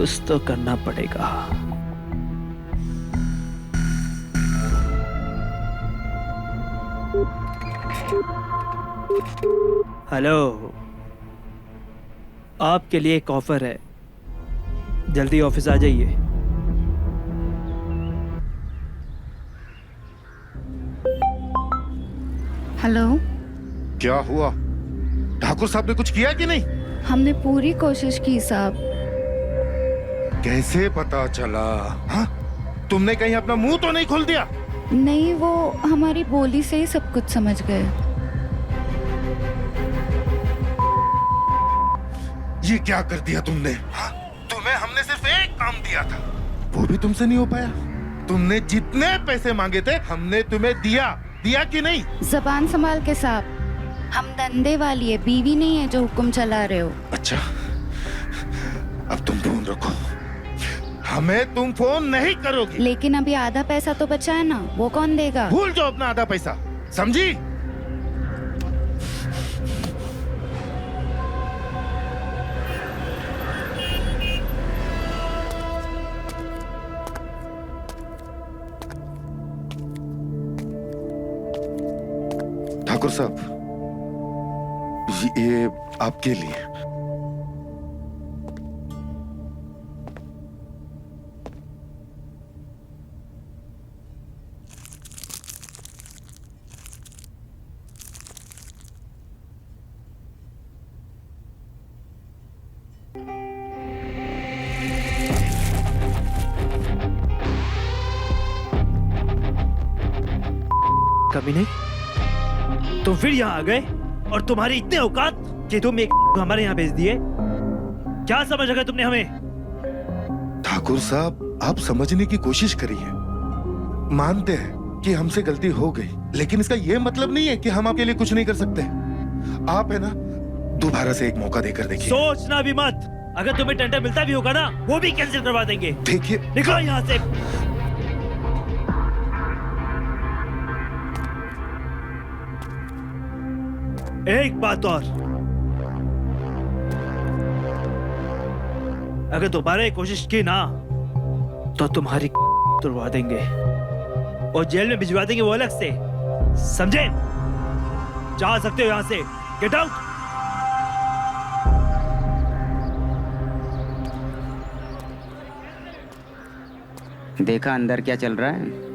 कुछ तो करना पड़ेगा। हेलो, आपके लिए एक ऑफर है, जल्दी ऑफिस आ जाइए। हेलो। क्या हुआ? ठाकुर साहब ने कुछ किया कि नहीं? हमने पूरी कोशिश की साहब। कैसे पता चला? हाँ? तुमने कहीं अपना मुंह तो नहीं खोल दिया? नहीं, वो हमारी बोली से ही सब कुछ समझ गए। ये क्या कर दिया तुमने? हाँ? तुम्हें हमने सिर्फ एक काम दिया था, वो भी तुमसे नहीं हो पाया। तुमने जितने पैसे मांगे थे हमने तुम्हें दिया कि नहीं? जबान संभाल के साहब, हम धंधे वाली है, बीवी नहीं है जो हुक्म चला रहे हो। अच्छा, अब तुम फोन रखो, हमें तुम फोन नहीं करोगी। लेकिन अभी आधा पैसा तो बचा है ना, वो कौन देगा? भूल जाओ अपना आधा पैसा, समझी? ठाकुर साहब, ये आपके लिए। कभी नहीं, तुम फिर यहाँ आ गए और तुम्हारी इतने औकात कि तुम एक हमारे यहाँ भेज दिए। क्या समझ रखा तुमने हमें? ठाकुर साहब, आप समझने की कोशिश करिए। मानते हैं कि हमसे गलती हो गई, लेकिन इसका यह मतलब नहीं है कि हम आपके लिए कुछ नहीं कर सकते। आप है ना, दोबारा से एक मौका देकर देखिए। सोचना भी मत, अगर तुम्हें टेंडर मिलता भी होगा ना, वो भी कैंसिल करवा देंगे। देखिए, निकलो यहाँ से। एक बात और, अगर दोबारा ये कोशिश की ना तो तुम्हारी तुड़वा देंगे और जेल में भिजवा देंगे, वो अलग से, समझे? जा सकते हो यहाँ से, गेट आउट। देखा अंदर क्या चल रहा है?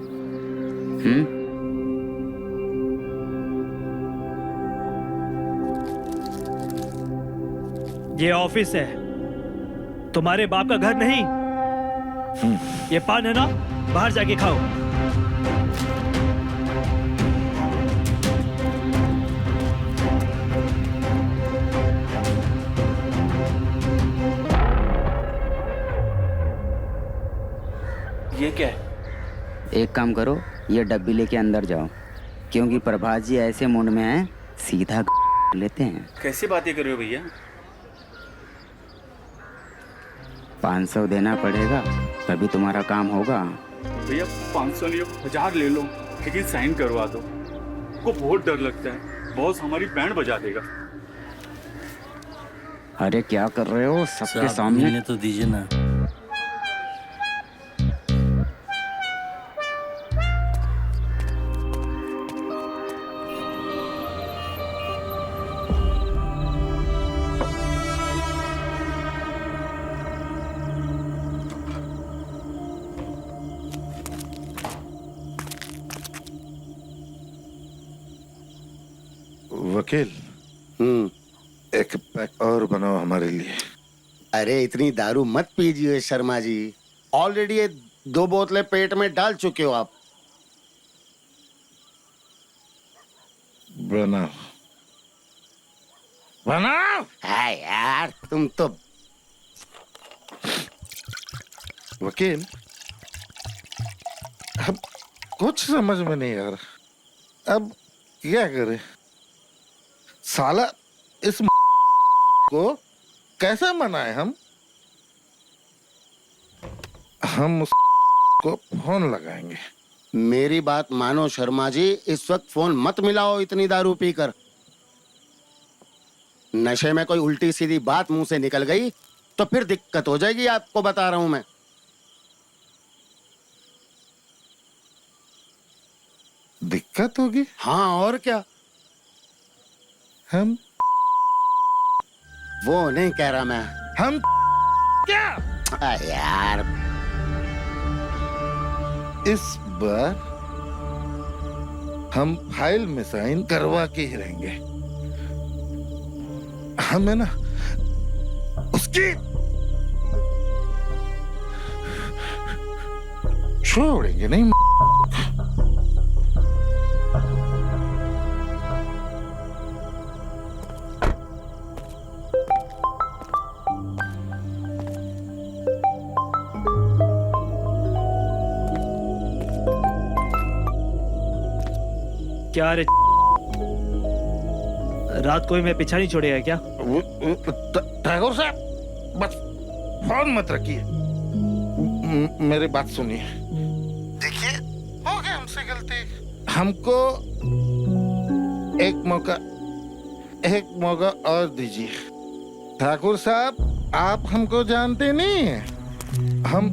ये ऑफिस है, तुम्हारे बाप का घर नहीं। ये पान है ना, बाहर जाके खाओ। ये क्या है? एक काम करो, ये डब्बी लेके अंदर जाओ, क्योंकि प्रभात जी ऐसे मूड में हैं, सीधा लेते हैं। कैसी बातें कर रहे हो भैया? 500 देना पड़ेगा, तभी तुम्हारा काम होगा। भैया 500 नहीं, 1000 ले लो, लेकिन साइन करवा दो। को बहुत डर लगता है, बॉस हमारी बैंड बजा देगा। अरे क्या कर रहे हो सबके सामने? तो दीजिए ना। वकील, एक पैक और बनाओ हमारे लिए। अरे इतनी दारू मत पीजिए शर्मा जी, ऑलरेडी ये 2 बोतलें पेट में डाल चुके हो आप। बनाओ बनाओ। है यार, तुम तो। वकील, अब कुछ समझ में नहीं आ रहा, अब क्या करें? साला इस को कैसे मनाए हम उसको फोन लगाएंगे। मेरी बात मानो शर्मा जी, इस वक्त फोन मत मिलाओ इतनी दारू पीकर। नशे में कोई उल्टी सीधी बात मुंह से निकल गई तो फिर दिक्कत हो जाएगी, आपको बता रहा हूं मैं। दिक्कत होगी? हाँ और क्या। हम वो नहीं कह रहा मैं। हम क्या? यार इस बार हम फाइल में साइन करवा के ही रहेंगे। हमें ना उसकी छोड़ेंगे नहीं। क्या रे, रात को ही मैं पीछा नहीं छोड़ेगा क्या? ठाकुर साहब बस फोन मत रखिए, मेरी बात सुनिए। देखिए हो गया हमसे गलती, हमको एक मौका और दीजिए। ठाकुर साहब आप हमको जानते नहीं हैं, हम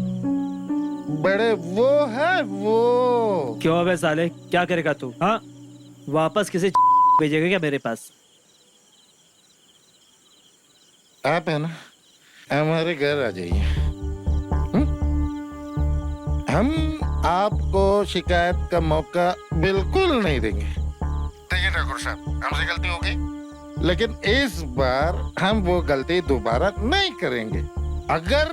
बड़े वो है वो। क्यों अबे साले, क्या करेगा तू? हाँ, वापस किसी भेजेगा क्या मेरे पास? आप है ना हमारे घर आ जाइए, हम आपको शिकायत का मौका बिल्कुल नहीं देंगे। देखिए ठाकुर साहब हमसे गलती हो गई, लेकिन इस बार हम वो गलती दोबारा नहीं करेंगे। अगर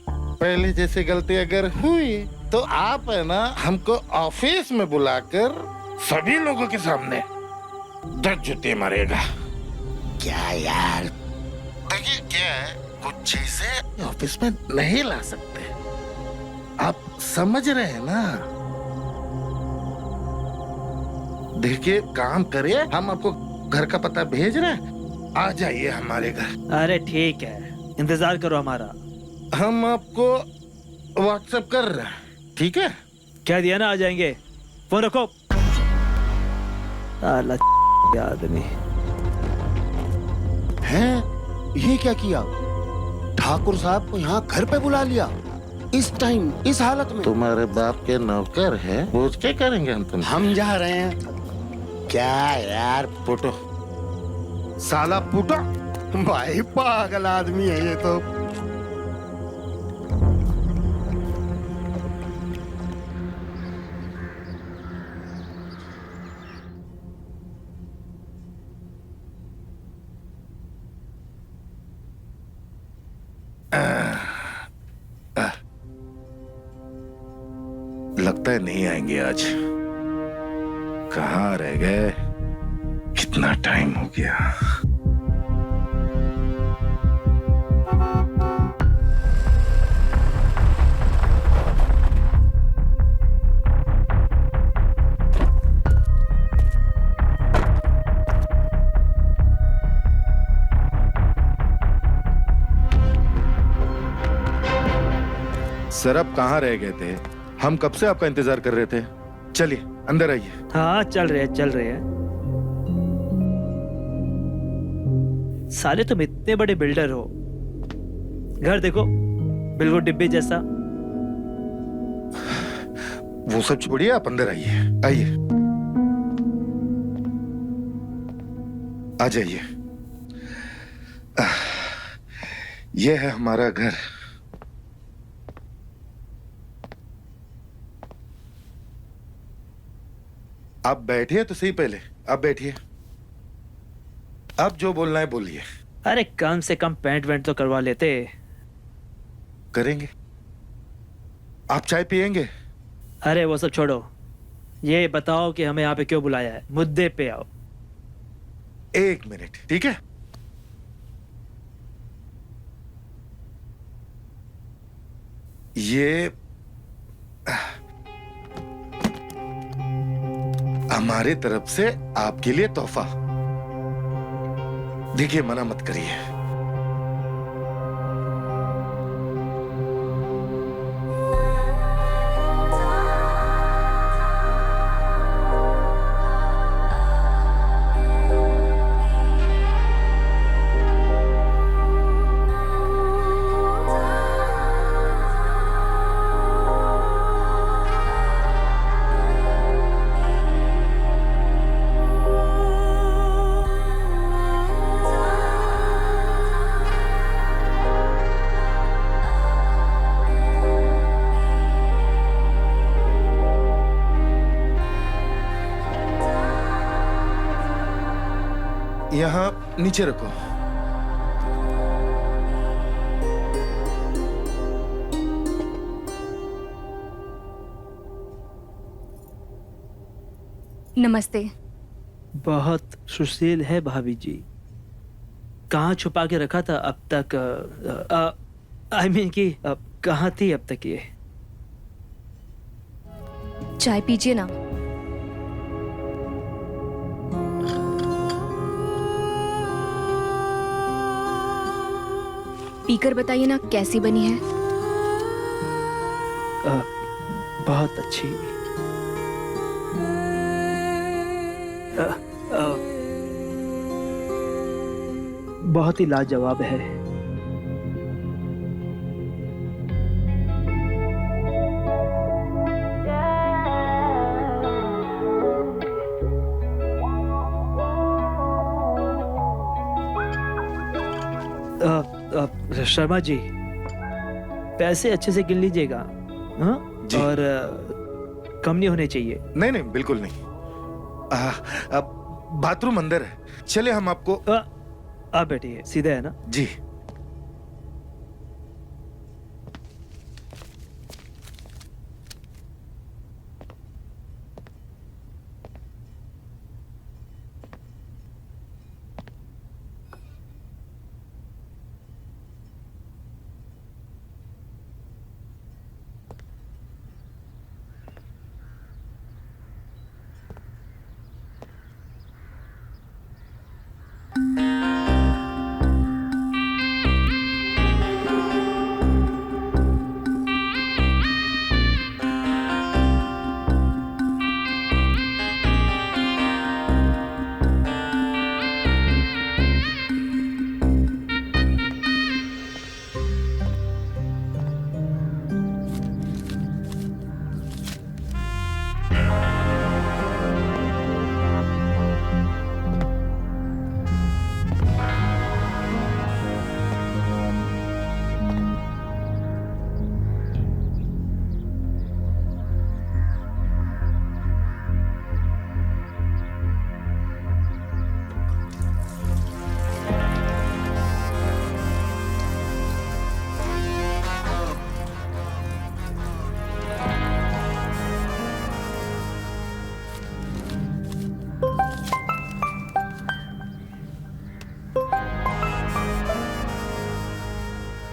पहले जैसी गलती अगर हुई तो आप है ना हमको ऑफिस में बुलाकर सभी लोगों के सामने 10 जूते मारेगा। क्या यार, देखिए क्या है, कुछ चीजें ऑफिस में नहीं ला सकते, आप समझ रहे हैं ना। देखिए काम करिए, हम आपको घर का पता भेज रहे हैं, आ जाइए हमारे घर। अरे ठीक है, इंतजार करो हमारा। हम आपको व्हाट्सएप कर रहे हैं, ठीक है? कह दिया ना आ जाएंगे, फोन रखो। आदमी है ये क्या किया? ठाकुर साहब को यहाँ घर पे बुला लिया इस टाइम, इस हालत में। तुम्हारे बाप के नौकर है, पूछ के करेंगे हम जा रहे हैं। क्या यार, फुटो साला फुटो। भाई पागल आदमी है ये तो। लगता है नहीं आएंगे आज। कहाँ रह गए, कितना टाइम हो गया। सर आप कहाँ रह गए थे? हम कब से आपका इंतजार कर रहे थे। चलिए अंदर आइए। हाँ चल रहे हैं। साले तुम इतने बड़े बिल्डर हो, घर देखो बिल्कुल डिब्बे जैसा। वो सब छोड़िए, आप अंदर आइए। आइए आ जाइए। ये है हमारा घर। आप बैठिए तो सही, पहले आप बैठिए। आप जो बोलना है बोलिए। अरे कम से कम पेंट वेंट तो करवा लेते। करेंगे। आप चाय पियेंगे? अरे वो सब छोड़ो, ये बताओ कि हमें यहाँ पे क्यों बुलाया है, मुद्दे पे आओ। 1 मिनट, ठीक है? ये हमारे तरफ से आपके लिए तोहफा। देखिए मना मत करिए। यहाँ नीचे रखो। नमस्ते। बहुत सुशील है भाभी जी। कहाँ छुपा के रखा था अब तक? आई मीन कि कहाँ थी अब तक ये? चाय पीजिए ना। पीकर बताइए ना कैसी बनी है। बहुत अच्छी। बहुत ही लाजवाब है। शर्मा जी, पैसे अच्छे से गिन लीजिएगा, हाँ? जी। और कम नहीं होने चाहिए। नहीं नहीं, बिल्कुल नहीं। अब बाथरूम अंदर है, चले हम आपको। आप बैठिए, सीधे है ना? जी।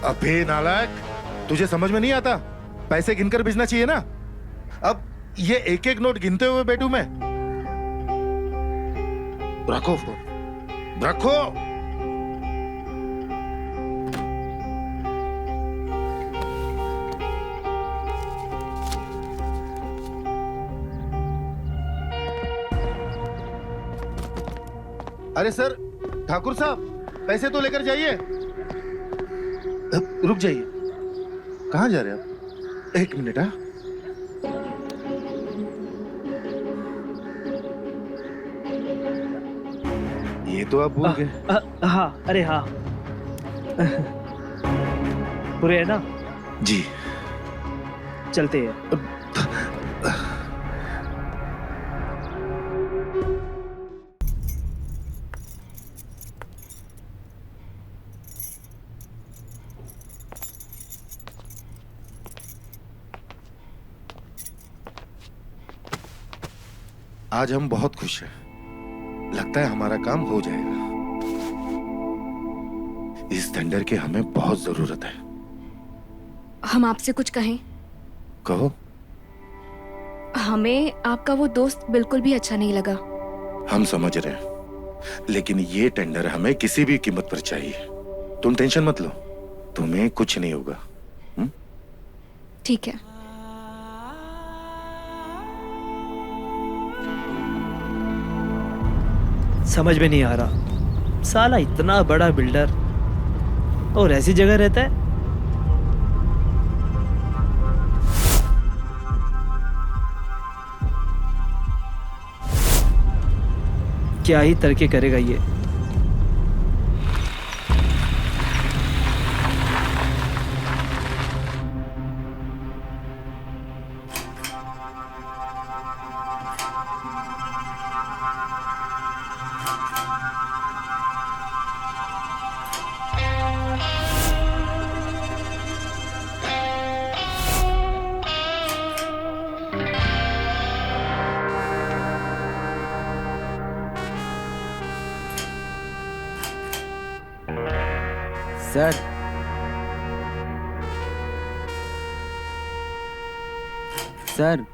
अबे नालायक, तुझे समझ में नहीं आता? पैसे गिनकर भेजना चाहिए ना। अब ये एक एक नोट गिनते हुए बैठूं मैं? रखो फोन, रखो। अरे सर, ठाकुर साहब, पैसे तो लेकर जाइए। रुक जाइए, कहाँ जा रहे हैं आप? एक मिनट। हाँ, ये तो आप भूल गए। हाँ, अरे हाँ। पूरे है ना? जी। चलते हैं। आज हम बहुत खुश हैं। लगता है हमारा काम हो जाएगा। इस टेंडर की हमें बहुत जरूरत है। हम आपसे कुछ कहें? कहो। हमें आपका वो दोस्त बिल्कुल भी अच्छा नहीं लगा। हम समझ रहे हैं, लेकिन ये टेंडर हमें किसी भी कीमत पर चाहिए। तुम टेंशन मत लो, तुम्हें कुछ नहीं होगा। ठीक है। समझ में नहीं आ रहा, साला इतना बड़ा बिल्डर और ऐसी जगह रहता है। क्या ही तरक्की करेगा ये। सर सर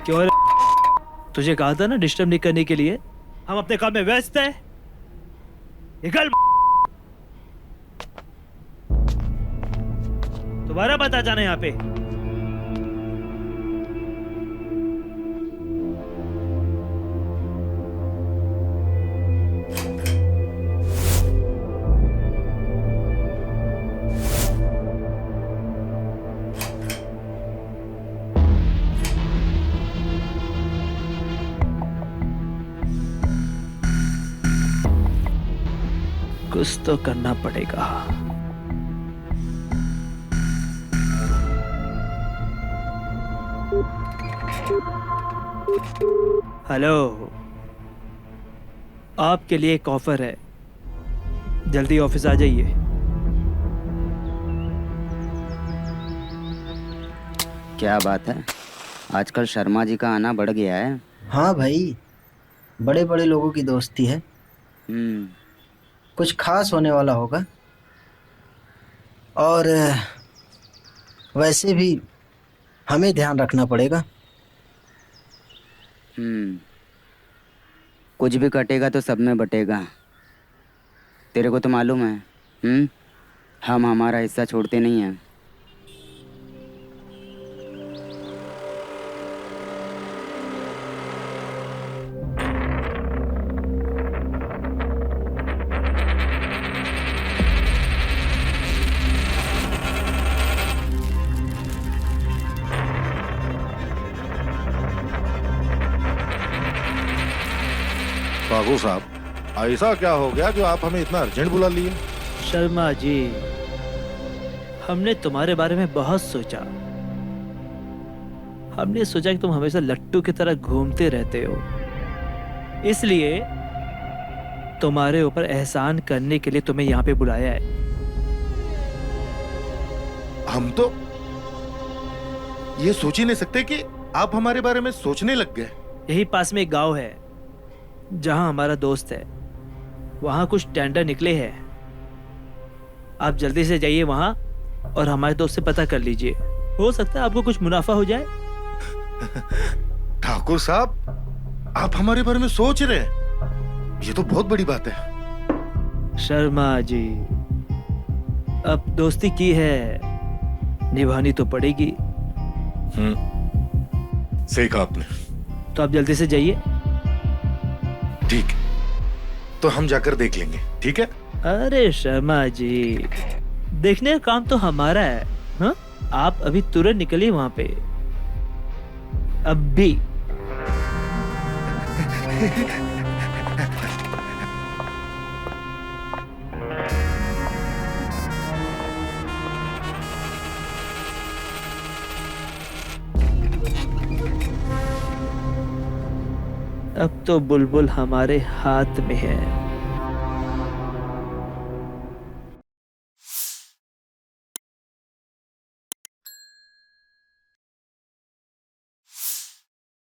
क्यों रे? तुझे कहा था ना डिस्टर्ब नहीं करने के लिए। हम अपने काम में व्यस्त हैं। निकल। दोबारा बता जाना यहाँ पे। कुछ तो करना पड़ेगा। हेलो, आपके लिए एक ऑफर है, जल्दी ऑफिस आ जाइए। क्या बात है, आजकल शर्मा जी का आना बढ़ गया है। हाँ भाई, बड़े बड़े लोगों की दोस्ती है। कुछ खास होने वाला होगा। और वैसे भी हमें ध्यान रखना पड़ेगा। कुछ भी कटेगा तो सब में बटेगा। तेरे को तो मालूम है, हम हमारा हिस्सा छोड़ते नहीं हैं। ठाकुर साहब, ऐसा क्या हो गया जो आप हमें इतना अर्जेंट बुला लिए? शर्मा जी, हमने तुम्हारे बारे में बहुत सोचा। हमने सोचा कि तुम हमेशा लट्टू की तरह घूमते रहते हो, इसलिए तुम्हारे ऊपर एहसान करने के लिए तुम्हें यहाँ पे बुलाया है। हम तो ये सोच ही नहीं सकते कि आप हमारे बारे में सोचने लग गए। यही पास में एक गांव है जहां हमारा दोस्त है, वहां कुछ टेंडर निकले हैं। आप जल्दी से जाइए वहां और हमारे दोस्त से पता कर लीजिए, हो सकता है आपको कुछ मुनाफा हो जाए। ठाकुर साहब, आप हमारे बारे में सोच रहे हैं, ये तो बहुत बड़ी बात है। शर्मा जी, अब दोस्ती की है, निभानी तो पड़ेगी। सही कहा आपने। तो आप जल्दी से जाइए। ठीक है, तो हम जाकर देख लेंगे, ठीक है? अरे शर्मा जी, देखने का काम तो हमारा है। हाँ, आप अभी तुरंत निकलिए वहां पे, अब भी। अब तो बुलबुल हमारे हाथ में है।